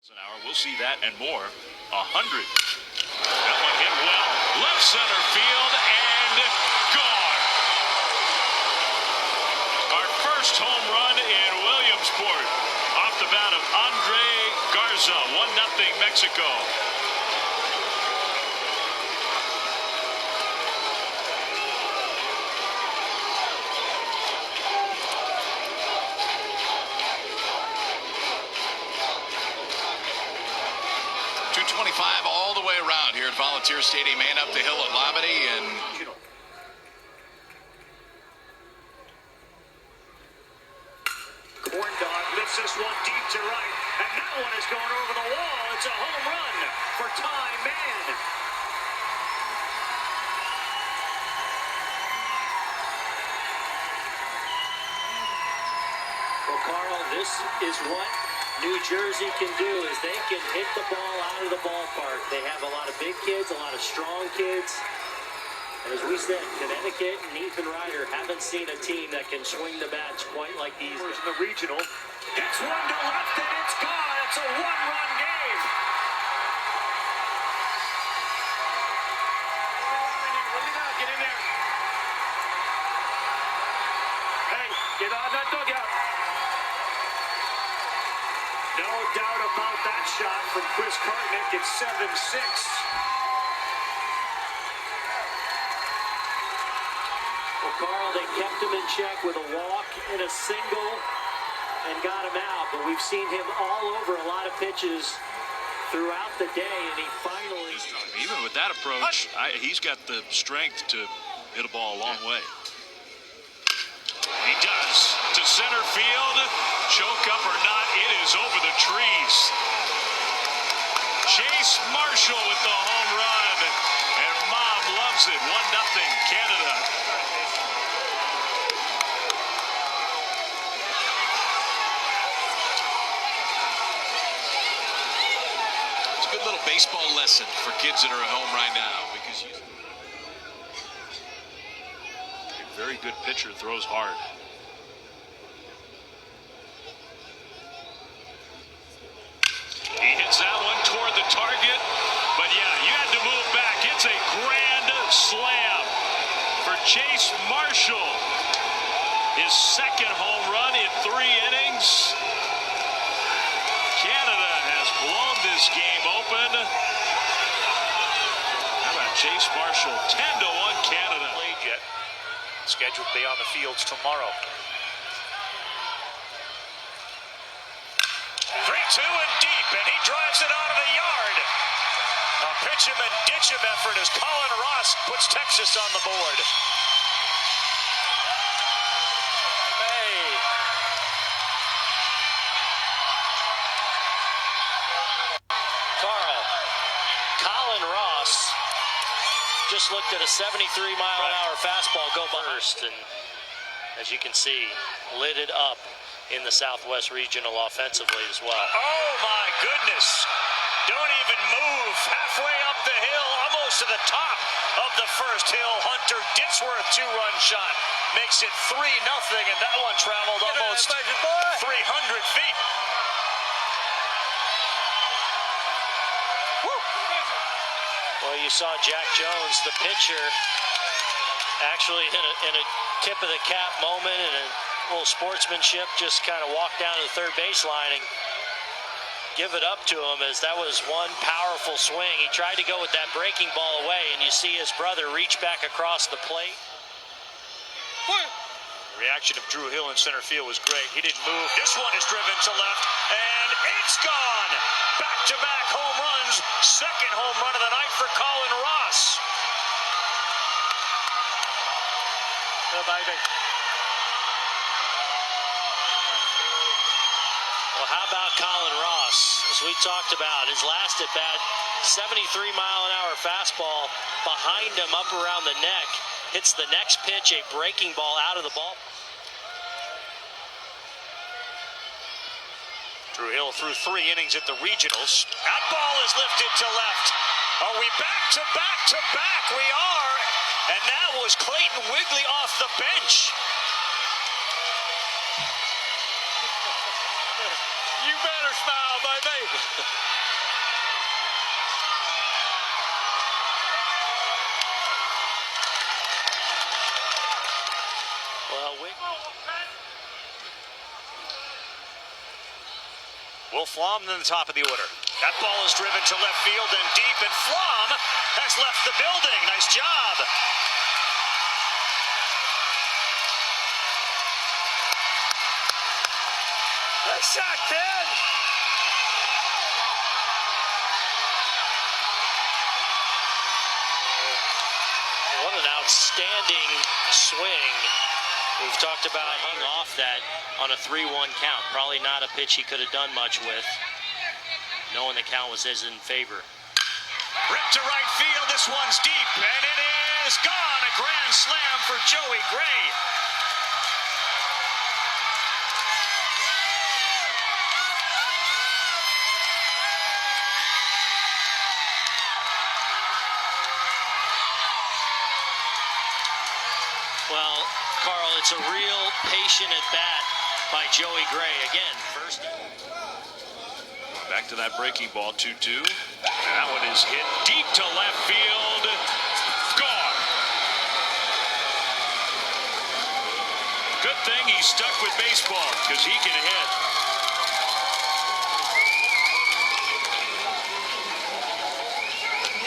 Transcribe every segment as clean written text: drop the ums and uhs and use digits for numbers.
An hour. We'll see that and more. 100. That one hit well. Left center field and gone. Our first home run in Williamsport. Off the bat of Andre Garza. 1-0 Mexico. .225 all the way around here at Volunteer Stadium and up the hill at Labadie. And Corn Dog lifts this one deep to right, and that one is going over the wall. It's a home run for Ty Mann. Well, Carl, this is what New Jersey can do, is they can hit the ball out of the ballpark. They have a lot of big kids, a lot of strong kids. And as we said, Connecticut and Ethan Ryder haven't seen a team that can swing the bats quite like these. In the regional, gets one to left and it's gone. It's a one-run game. Get in there. Hey, get on that dugout. No doubt about that shot from Chris Kartnick. It's 7-6. Well, Carl, they kept him in check with a walk and a single and got him out. But we've seen him all over a lot of pitches throughout the day, and he finally... Even with that approach, he's got the strength to hit a ball a long way. He does. To center field. Choke up or not, it is over the trees. Chase Marshall with the home run. And Mom loves it. 1-0 Canada. it's a good little baseball lesson for kids that are at home right now. Because a very good pitcher, throws hard. He hits that one toward the target, but yeah, you had to move back. It's a grand slam for Chase Marshall. His second home run in 3 innings. Canada has blown this game open. How about Chase Marshall? 10-1 Canada. Played yet. Scheduled to be on the fields tomorrow. 3-2 and deep, and he drives it out of the yard. A pitch him and ditch him effort as Colin Ross puts Texas on the board. Hey. Carl, Colin Ross just looked at a 73-mile-an-hour fastball go burst, and as you can see, lit it up in the Southwest Regional offensively as well. Oh my goodness. Don't even move. Halfway up the hill, almost to the top of the first hill. Hunter Ditzworth 2-run shot makes it 3-0, and that one traveled almost 300 feet. Woo. Well, you saw Jack Jones, the pitcher, actually in a tip of the cap moment and a little sportsmanship, just kind of walk down to the third baseline and give it up to him, as that was one powerful swing. He tried to go with that breaking ball away, and you see his brother reach back across the plate. The reaction of Drew Hill in center field was great. He didn't move. This one is driven to left, and it's gone. Back-to-back home runs. Second home run of the night for Colin Ross. Well, how about Colin Ross? As we talked about, his last at bat, 73-mile-an-hour fastball behind him up around the neck. Hits the next pitch, a breaking ball out of the ball. Drew Hill threw 3 innings at the regionals. That ball is lifted to left. Are we back to back to back? We are. And that was Clayton Wigley off the bench. You better smile, baby. Well, Will Flom in the top of the order. That ball is driven to left field and deep, and Flom has left the building. Nice job. Nice shot, kid. what an outstanding swing. We've talked about hanging off that on a 3-1 count. Probably not a pitch he could have done much with, knowing the count was in favor. Ripped to right field. This one's deep, and it is gone. A grand slam for Joey Gray. Well, Carl, it's a real patient at bat by Joey Gray. Again, first. Back to that breaking ball, 2-2. And that one is hit deep to left field. Gone. Good thing he's stuck with baseball, because he can hit.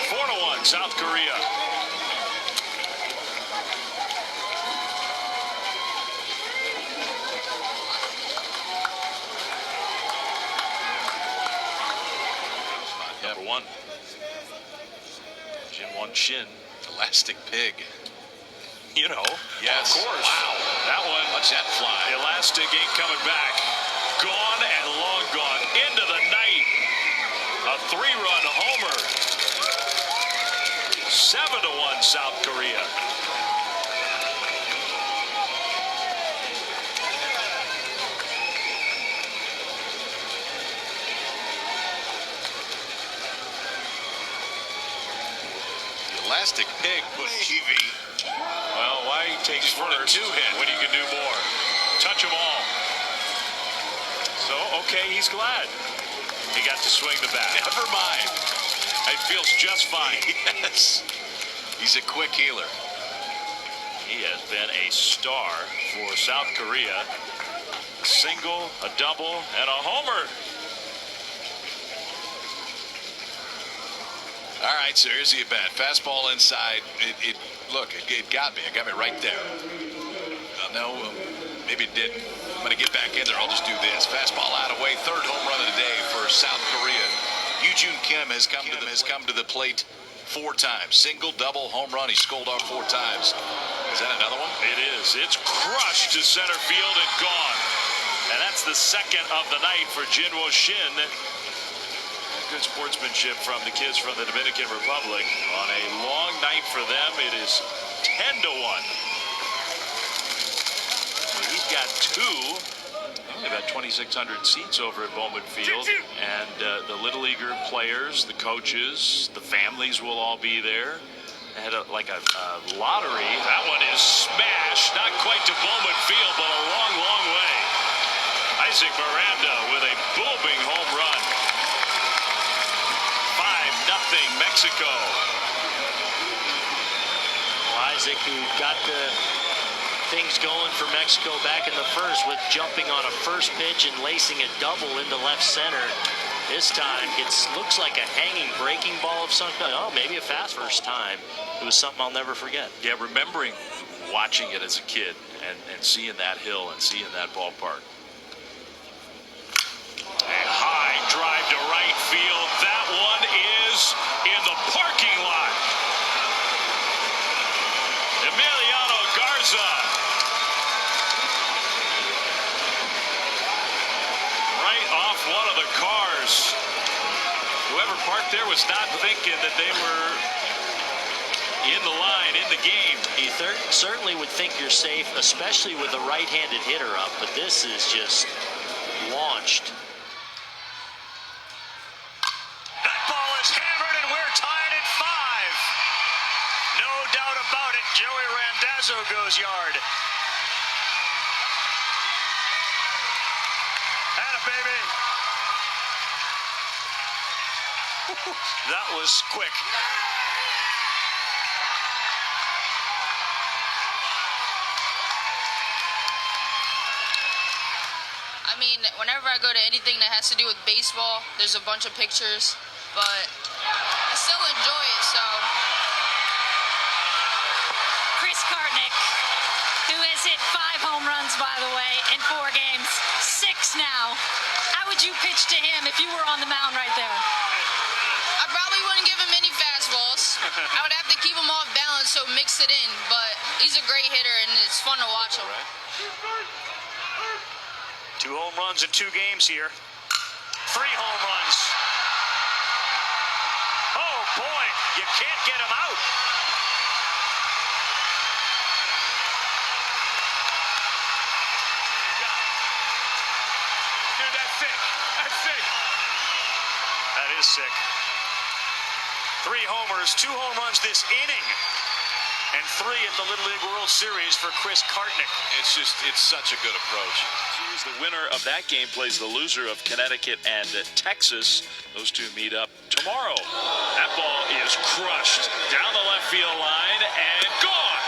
Four to 1, South Korea. Number 1. Jin Won Shin. Elastic pig. You know. Yes. Of course. Wow. That one. Watch that fly. The elastic ain't coming back. Gone and long gone. Into the night. A 3-run homer. 7-1 South Korea. Elastic pig put TV. Well, why he takes first when he can do more? Touch them all. So, okay, he's glad he got to swing the bat. Never mind. It feels just fine. Yes. He's a quick healer. He has been a star for South Korea. A single, a double, and a homer. All right, so here's the at-bat. Fastball inside. It got me. It got me right there. Maybe it didn't. I'm going to get back in there. I'll just do this. Fastball out of way. Third home run of the day for South Korea. Yoo-Jun Kim has come to the plate 4 times. Single, double, home run. He scored off 4 times. Is that another one? It is. It's crushed to center field and gone. And that's the second of the night for Jin Won Shin. Good sportsmanship from the kids from the Dominican Republic. On a long night for them, it is 10-1. He's got 2. Only about 2,600 seats over at Bowman Field. And the Little Leaguer players, the coaches, the families will all be there. They had a lottery. That one is smashed. Not quite to Bowman Field, but a long, long way. Isaac Miranda with a booming home run. 5-0 Mexico. Well, Isaac, who got the things going for Mexico back in the first with jumping on a first pitch and lacing a double into left center. This time looks like a hanging breaking ball of some kind. Oh, maybe a fast first time. It was something I'll never forget. Yeah, remembering watching it as a kid and seeing that hill and seeing that ballpark. A high drive to right field. That one is in the parking lot. Emiliano Garza. Right off one of the cars. Whoever parked there was not thinking that they were in the line, in the game. He certainly would think you're safe, especially with a right-handed hitter up, but this is just launched. That ball is hammered, and we're tied at 5. No doubt about it. Joey Randazzo goes yard. Atta baby. That was quick. I mean, whenever I go to anything that has to do with baseball, there's a bunch of pictures, but I still enjoy it, so. Chris Kartnick, who has hit 5 home runs, by the way, in 4 games, 6 now. How would you pitch to him if you were on the mound right there? I probably wouldn't give him any fastballs. I would have to keep him off balance, so mix it in, but he's a great hitter, and it's fun to watch him. 2 home runs in 2 games here. 3 home runs. Oh, boy, you can't get him out. Dude, that's sick. That's sick. That is sick. 3 homers, 2 home runs this inning. And 3 at the Little League World Series for Chris Kartnick. It's such a good approach. The winner of that game plays the loser of Connecticut and Texas. Those two meet up tomorrow. That ball is crushed down the left field line and gone.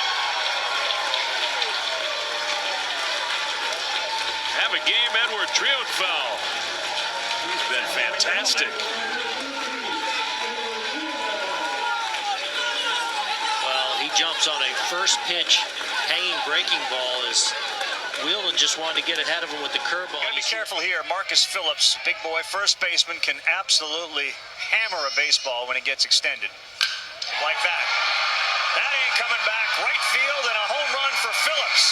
Have a game, Edward Trionfel. He's been fantastic. Well, he jumps on a first pitch hanging breaking ball as Wheelan just wanted to get ahead of him with the curveball. Gotta be careful here. Marcus Phillips, big boy, first baseman, can absolutely hammer a baseball when it gets extended. Like that. That ain't coming back. Right field and a home run for Phillips.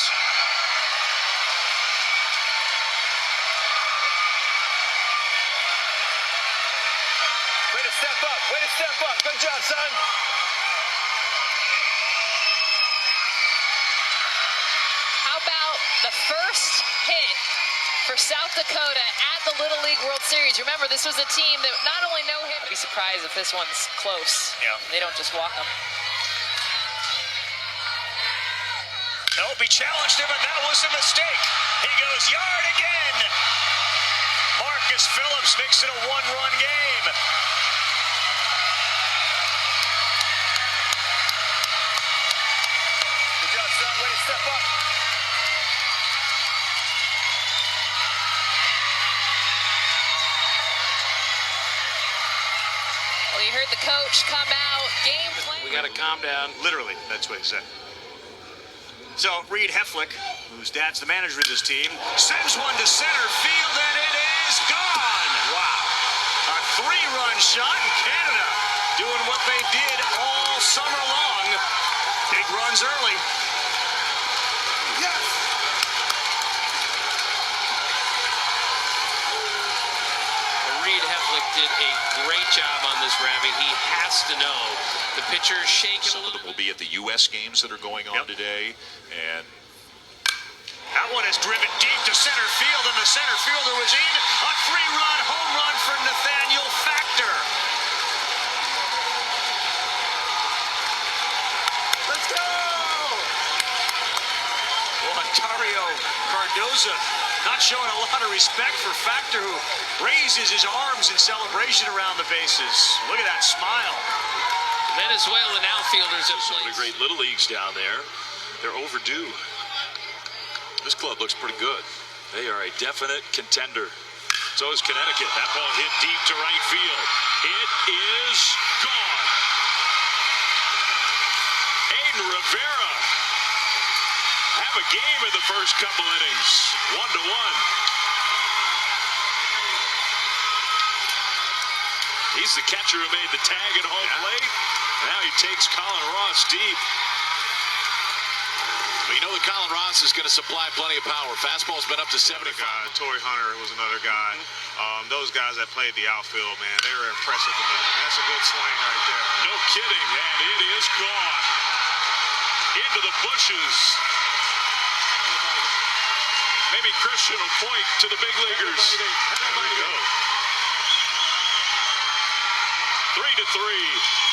Way to step up. Way to step up. Good job, son. How about the first hit for South Dakota at the Little League World Series? Remember, this was a team that not only know him, I'd be surprised if this one's close. Yeah. They don't just walk them. Nope, he challenged him, and that was a mistake. He goes yard again. Marcus Phillips makes it a 1-run game. Good job, son. Way to step up. Well, you heard the coach come out, game plan. We got to calm down. Literally, that's what he said. So, Reed Heflick, whose dad's the manager of this team, sends one to center field, and it is gone. Wow. A 3-run shot in Canada, doing what they did all summer long. Big runs early. Yes. Reed Heflick did a great job on this, Ravi. He has to know the pitcher is shaking. Some of them will be at the U.S. games that are going on today, and that one is driven deep to center field, and the center fielder was in. A 3-run home run for Nathaniel Factor. Let's go! Well, Ontario Cardoza not showing a lot of respect for Factor, who raises his arms in celebration around the bases. Look at that smile. Venezuelan outfielders have some of played. the great little leagues down there. They're overdue. This club looks pretty good. They are a definite contender. So is Connecticut. That ball hit deep to right field. It is gone. Aiden Rivera have a game in the first couple innings. 1-1. He's the catcher who made the tag at home plate. Now he takes Colin Ross deep. But you know that Colin Ross is going to supply plenty of power. Fastball's been up to 75. Torrey Hunter was another guy. Those guys that played the outfield, man, they were impressive to me. That's a good swing right there. No kidding, and it is gone. Into the bushes. Maybe Christian will point to the big leaguers. There we go. 3-3.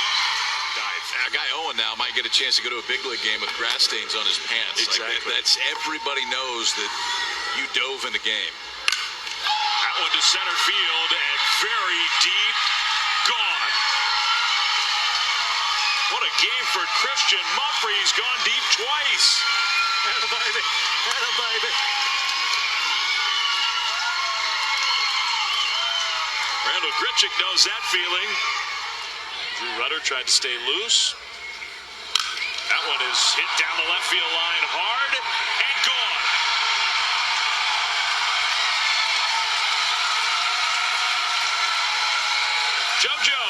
Guy Owen now might get a chance to go to a big league game with grass stains on his pants. Exactly. That's everybody knows that you dove in the game. That one to center field and very deep. Gone. What a game for Christian Mumphrey. He's gone deep twice. Atta baby. Atta baby. Randall Gritchick knows that feeling. Drew Rudder tried to stay loose. That one is hit down the left field line hard and gone. JoJo.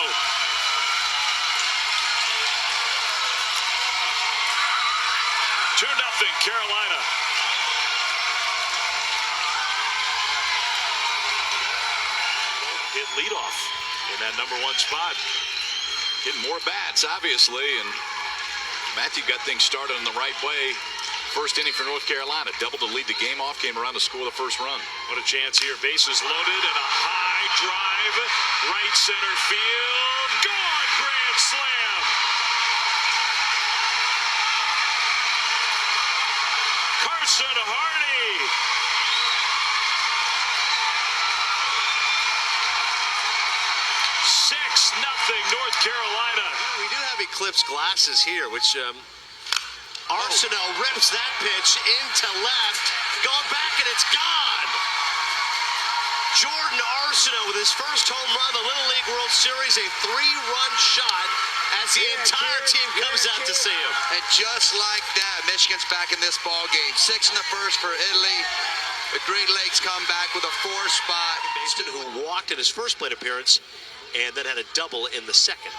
2-0 Carolina. Hit leadoff in that number 1 spot. Getting more bats, obviously, and Matthew got things started in the right way. First inning for North Carolina. Double to lead the game off. Came around to score the first run. What a chance here. Bases loaded and a high drive. Right center field. Gone. Grand slam. Carson Hardy. Nothing North Carolina. We do have eclipse glasses here, which Arsenault rips that pitch into left, going back, and it's gone. Jordan Arsenault with his first home run, the Little League World Series, a 3-run shot as the entire team comes out to see him. And just like that, Michigan's back in this ball game. 6 in the first for Italy. The Great Lakes come back with a 4 spot. Baston, who walked in his first plate appearance and then had a double in the second.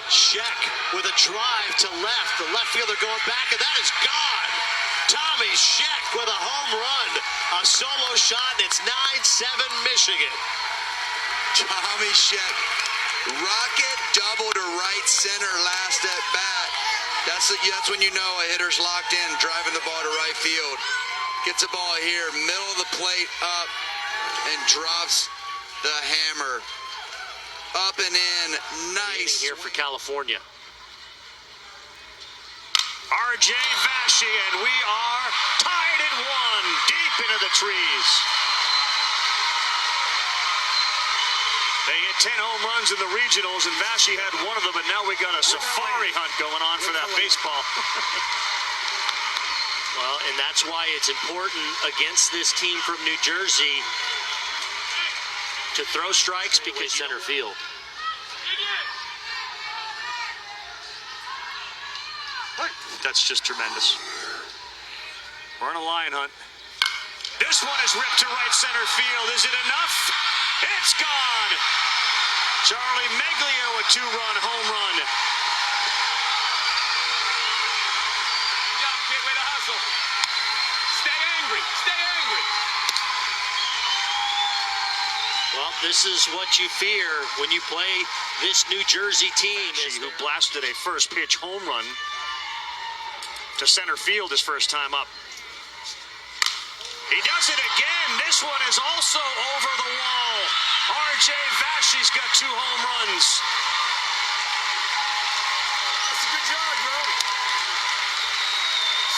Sheck with a drive to left. The left fielder going back, and that is gone. Tommy Sheck with a home run. A solo shot, and it's 9-7 Michigan. Tommy Sheck. Rocket double to right center last at bat. That's when you know a hitter's locked in, driving the ball to right field. Gets the ball here, middle of the plate up, and drops the hammer up and in. Nice here for California. R.J. Vashie, and we are tied at 1, deep into the trees. They hit 10 home runs in the regionals, and Vashie had one of them, and now we got a safari hunt going on for that baseball. Well, and that's why it's important against this team from New Jersey to throw strikes, because center field. That's just tremendous. We're on a line hunt. This one is ripped to right center field. Is it enough? It's gone. Charlie Meglio, a 2-run home run. Good job, kid. Way to hustle. Stay angry. Stay angry. Well, this is what you fear when you play this New Jersey team. Who blasted a first pitch home run to center field his first time up. He does it again. This one is also over the wall. R.J. Vashie's got 2 home runs. That's a good job, bro.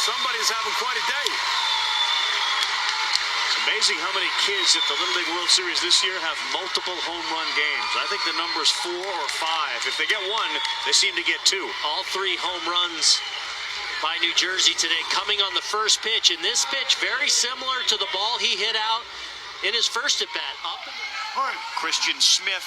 Somebody's having quite a day. It's amazing how many kids at the Little League World Series this year have multiple home run games. I think the number is 4 or 5. If they get 1, they seem to get 2. All 3 home runs by New Jersey today, coming on the first pitch. And this pitch, very similar to the ball he hit out in his first at-bat. Christian Smith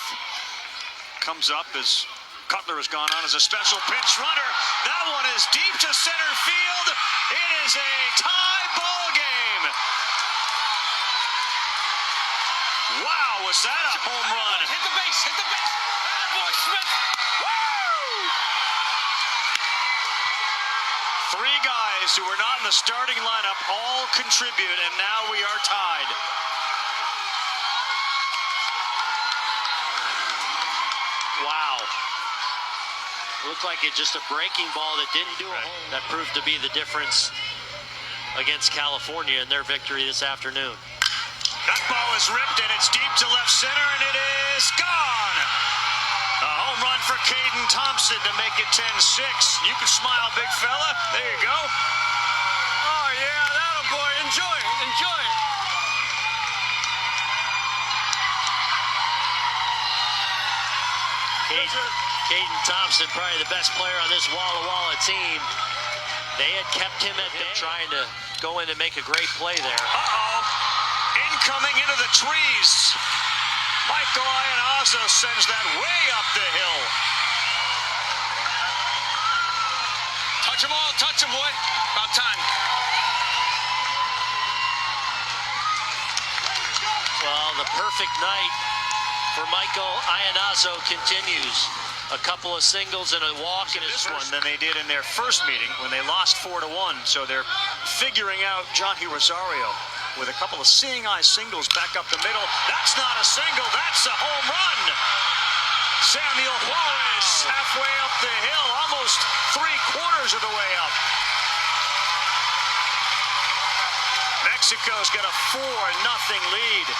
comes up as Cutler has gone on as a special pitch runner. That one is deep to center field. It is a tie ball game. Wow, was that a home run? Hit the base. Hit the base. Bad boy, Smith. Woo! 3 guys who were not in the starting lineup all contribute, and now we are tied. Wow. Looked like it just a breaking ball that didn't do a hole. That proved to be the difference against California in their victory this afternoon. That ball is ripped, and it's deep to left center, and it is gone. A home run for Caden Thompson to make it 10-6. You can smile, big fella. There you go. Oh, yeah, that'll boy. Enjoy it. Enjoy it. Caden Thompson, probably the best player on this Walla Walla team. They had kept him at bay, trying to go in and make a great play there. Incoming into the trees. Michael Iannazzo sends that way up the hill. Touch them all, touch them, boy. About time. Well, the perfect night for Michael Iannazzo continues. A couple of singles and a walk in his one than they did in their first meeting when they lost 4-1. So they're figuring out Johnny Rosario with a couple of seeing eye singles back up the middle. That's not a single, that's a home run. Samuel Juarez halfway up the hill, almost 3/4 of the way up. Mexico's got a 4-0 lead.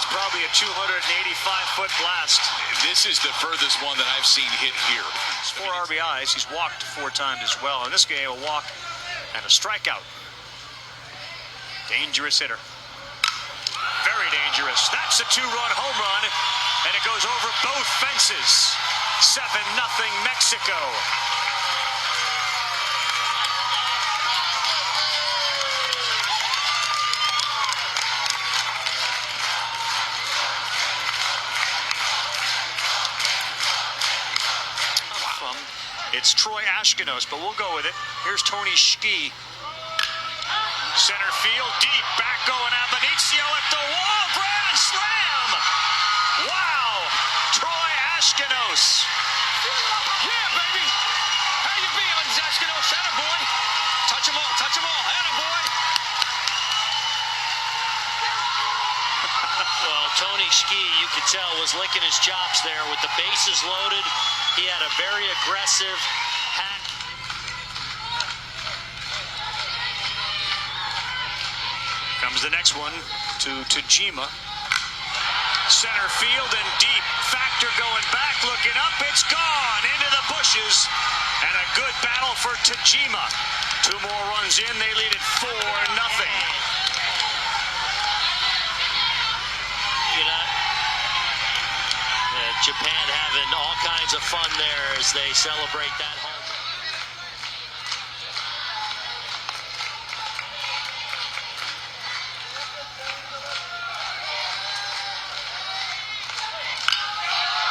Probably a 285-foot blast. This is the furthest one that I've seen hit here. 4 RBIs. He's walked 4 times as well. In this game, a walk and a strikeout. Dangerous hitter. Very dangerous. That's a 2-run home run, and it goes over both fences. 7-0 Mexico. It's Troy Ashkenos, but we'll go with it. Here's Tony Schke. Center field, deep, back going at Benicio at the wall, grand slam! Wow, Troy Ashkenos. Yeah, baby. How you feeling, Ashkenos? Attaboy. Touch them all, attaboy. Well, Tony Schke, you could tell, was licking his chops there with the bases loaded. He had a very aggressive hat. Comes the next one to Tajima. Center field and deep. Factor going back, looking up. It's gone into the bushes. And a good battle for Tajima. 2 more runs in. They lead it 4-0. Japan having all kinds of fun there as they celebrate that home.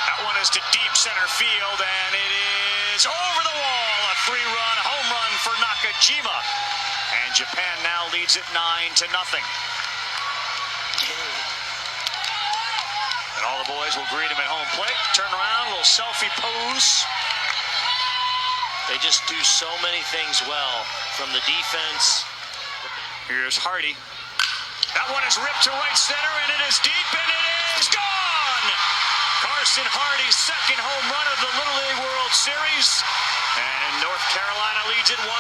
That one is to deep center field, and it is over the wall. A 3-run home run for Nakajima. And Japan now leads it 9-0. And all the boys will greet him at home plate. Turn around, little selfie pose. They just do so many things well from the defense. Here's Hardy. That one is ripped to right center, and it is deep, and it is gone! Carson Hardy's second home run of the Little League World Series. And North Carolina leads it 1-0.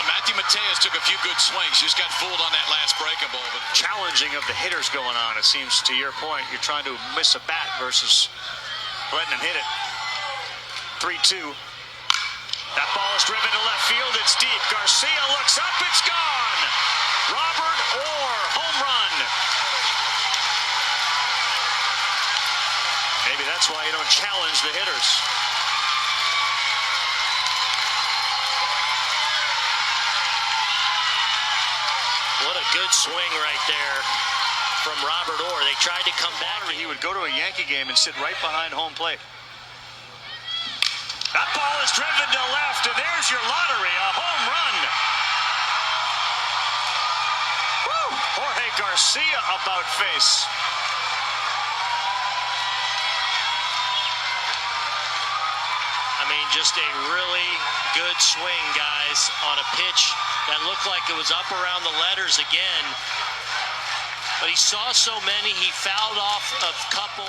Matthew Mateus took a few good swings. Just got fooled on that last breaking ball. But challenging of the hitters going on, it seems, to your point. You're trying to miss a bat versus letting him hit it. 3-2. That ball is driven to left field. It's deep. Garcia looks up. It's gone. Robert Orr, home run. Maybe that's why you don't challenge the hitters. What a good swing right there from Robert Orr. They tried to come back. He would go to a Yankee game and sit right behind home plate. That ball is driven to left, and there's your lottery, a home run. Woo! Jorge Garcia about face. I mean, just a really good swing, guys, on a pitch that looked like it was up around the letters again. But he saw so many, he fouled off a couple.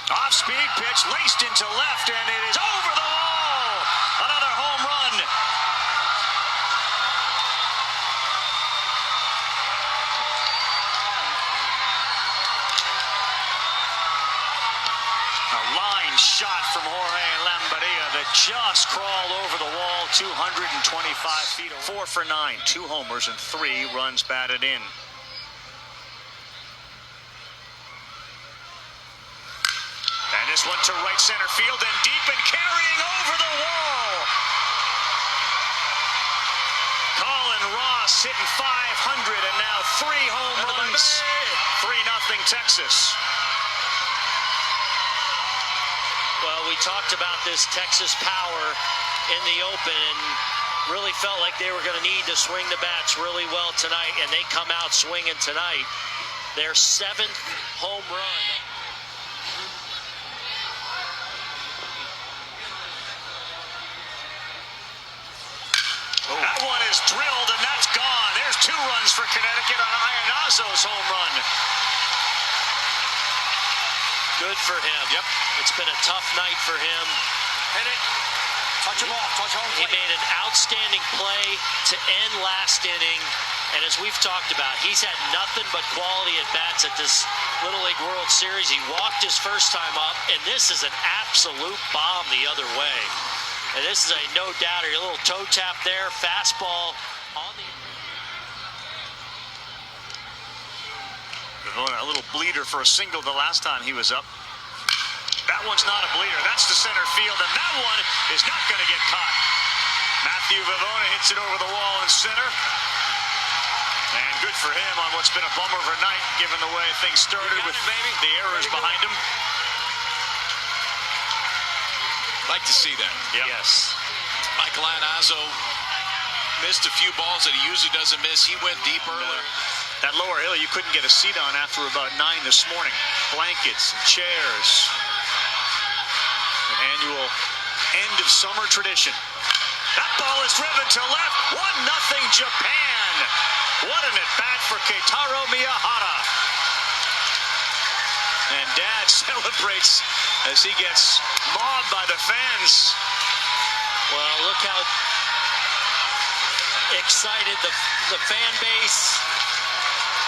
Off-speed pitch, laced into left, and it is over the wall. Another home run. shot from Jorge Lambaria that just crawled over the wall 225 feet. 4 for 9, 2 homers and 3 runs batted in. And this one to right center field and deep and carrying over the wall. Colin Ross hitting .500 and now 3 home runs. 3-0 Texas. Well, we talked about this Texas power in the open and really felt like they were going to need to swing the bats really well tonight, and they come out swinging tonight. Their 7th home run. That one is drilled, and that's gone. There's 2 runs for Connecticut on Iannazo's home run. Good for him. Yep. It's been a tough night for him. Hit it. Touch him off. Touch home He plate. made an outstanding play to end last inning. And as we've talked about, he's had nothing but quality at bats at this Little League World Series. He walked his first time up, and this is an absolute bomb the other way. And this is a no-doubter. A little toe tap there, fastball on the... A little bleeder for a single the last time he was up. That one's not a bleeder. That's to center field, and that one is not going to get caught. Matthew Vivona hits it over the wall in center. And good for him on what's been a bummer of a night, given the way things started with the errors behind him. Like to see that. Yep. Yes. Michael Iannazo missed a few balls that he usually doesn't miss. He went deep earlier. That lower hill you couldn't get a seat on after about 9 this morning. Blankets and chairs. An annual end of summer tradition. That ball is driven to left. 1-0 Japan. What an at-bat for Keitaro Miyahara. And Dad celebrates as he gets mobbed by the fans. Well, look how excited the fan base,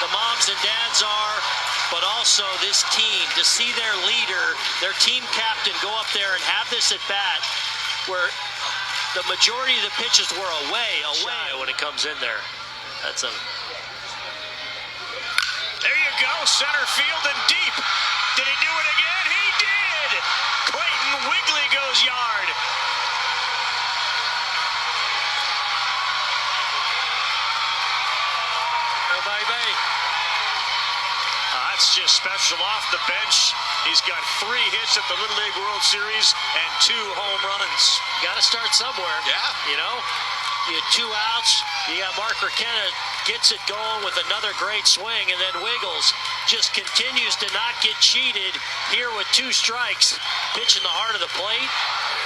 the moms and dads are, but also this team, to see their leader, their team captain, go up there and have this at bat where the majority of the pitches were away when it comes in there. That's a... There you go, center field and deep. Did he do it again? He did! Clayton Wigley goes yard. Oh, baby. That's just special off the bench. He's got 3 hits at the Little League World Series and 2 home runs. Got to start somewhere. Yeah. You know, you had 2 outs. You got Mark Raquena gets it going with another great swing, and then Wiggles just continues to not get cheated here with 2 strikes. Pitch in the heart of the plate,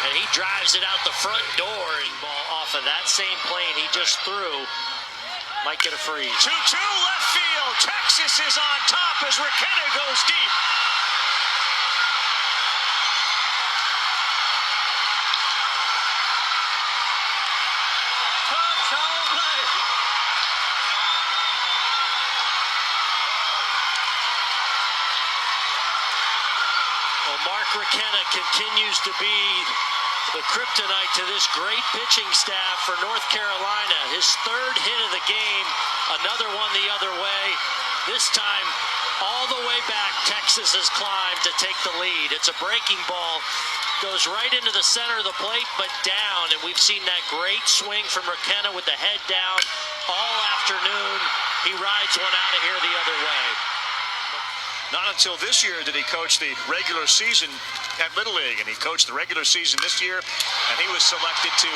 and he drives it out the front door and ball off of that same plane he just threw. Might get a freeze. 2-2 left field. Texas is on top as Raquena goes deep. Well, Mark Raquena continues to be the kryptonite to this great pitching staff for North Carolina. His 3rd hit of the game, another one the other way. This time, all the way back, Texas has climbed to take the lead. It's a breaking ball, goes right into the center of the plate, but down. And we've seen that great swing from Raquena with the head down all afternoon. He rides one out of here the other way. Not until this year did he coach the regular season at Little League, and he coached the regular season this year, and he was selected to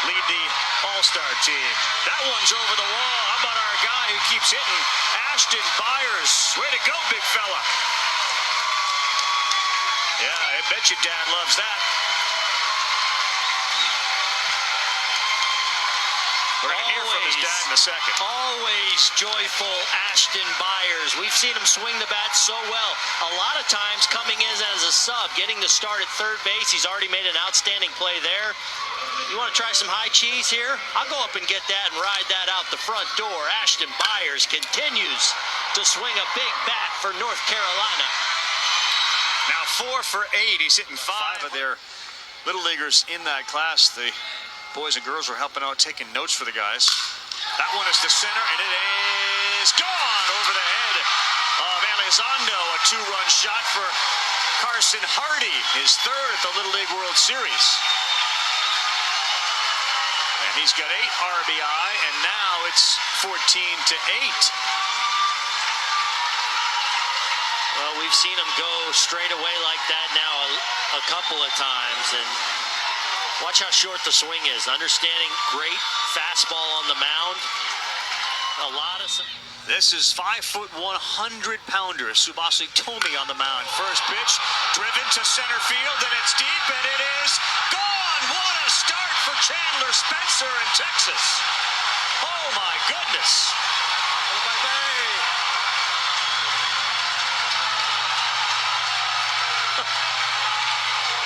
lead the All-Star team. That one's over the wall. How about our guy who keeps hitting, Ashton Byers? Way to go, big fella. Yeah, I bet your dad loves that. We're going to hear from his dad in a second. Always joyful Ashton Byers. We've seen him swing the bat so well. A lot of times coming in as a sub, getting the start at third base. He's already made an outstanding play there. You want to try some high cheese here? I'll go up and get that and ride that out the front door. Ashton Byers continues to swing a big bat for North Carolina. Now 4 for 8. He's hitting 5 of their little leaguers in that class. The boys and girls were helping out, taking notes for the guys. That one is to center, and it is gone over the head of Elizondo. A 2-run shot for Carson Hardy, his 3rd at the Little League World Series. And he's got 8 RBI, and now it's 14 to 8. Well, we've seen him go straight away like that now a couple of times, and watch how short the swing is. Understanding great fastball on the mound. A lot of some. This is 5'1", 100-pounder Tsubasa Tomi on the mound. First pitch, driven to center field, and it's deep, and it is gone. What a start for Chandler Spencer in Texas. Oh my goodness.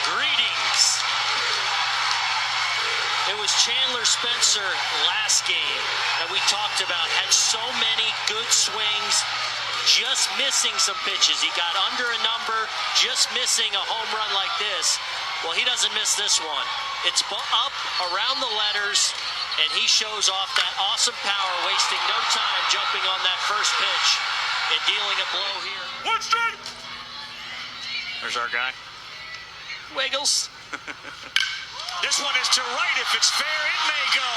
Greetings. It was Chandler Spencer last game that we talked about. Had so many good swings, just missing some pitches. He got under a number, just missing a home run like this. Well, he doesn't miss this one. It's up around the letters, and he shows off that awesome power, wasting no time jumping on that first pitch and dealing a blow here. One strike. There's our guy. Wiggles. This one is to right. If it's fair, it may go.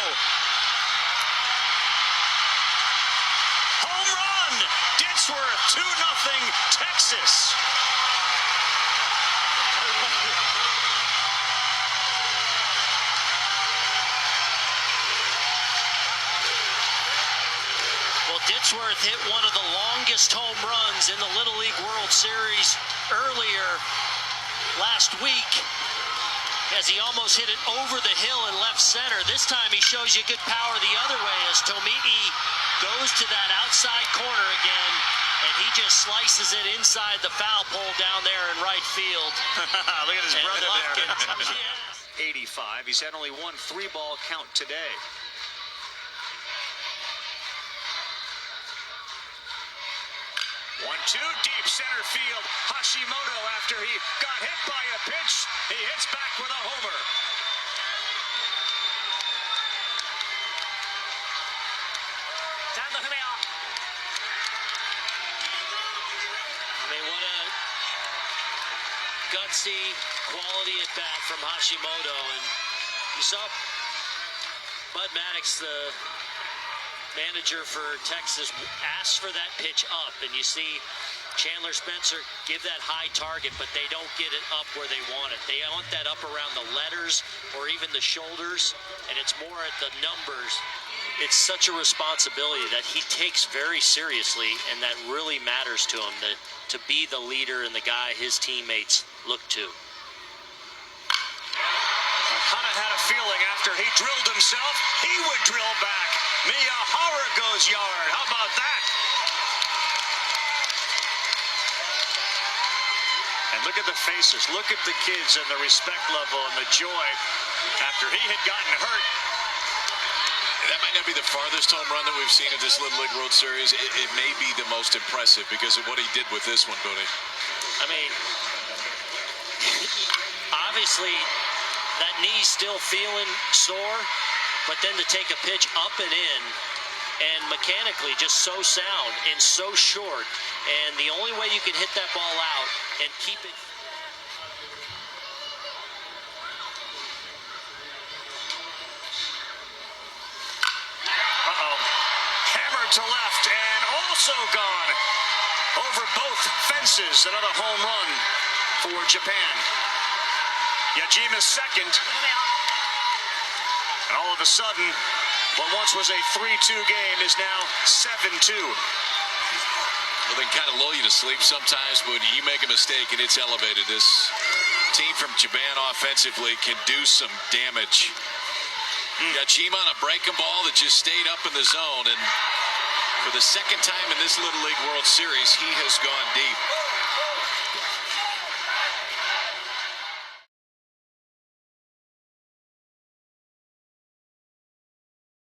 Home run. Ditsworth, 2-0 Texas. Well, Ditsworth hit one of the longest home runs in the Little League World Series earlier last week, as he almost hit it over the hill in left center. This time he shows you good power the other way as Tomi'i goes to that outside corner again, and he just slices it inside the foul pole down there in right field. Look at his brother there. Yes. 85. He's had only one 3-ball count today. 1-2 deep center field. Hashimoto, after he got hit by a pitch, he hits back with a homer. I mean, what a gutsy quality at bat from Hashimoto. And you saw Bud Maddox, the manager for Texas, asked for that pitch up, and you see Chandler Spencer give that high target, but they don't get it up where they want it. They want that up around the letters or even the shoulders, and it's more at the numbers. It's such a responsibility that he takes very seriously, and that really matters to him, to be the leader and the guy his teammates look to. Hana had a feeling after he drilled himself, he would drill back. Miyahara goes yard. How about that? And look at the faces. Look at the kids and the respect level and the joy after he had gotten hurt. That might not be the farthest home run that we've seen at this Little League World Series. It may be the most impressive because of what he did with this one, Bodie. I mean, obviously, that knee's still feeling sore, but then to take a pitch up and in, and mechanically just so sound and so short, and the only way you can hit that ball out and keep it. Hammered to left and also gone over both fences. Another home run for Japan. Yajima's second. And all of a sudden, what once was a 3-2 game is now 7-2. Well, they can kind of lull you to sleep sometimes, but you make a mistake and it's elevated. This team from Japan offensively can do some damage. Yajima on a breaking ball that just stayed up in the zone, and for the second time in this Little League World Series, he has gone deep.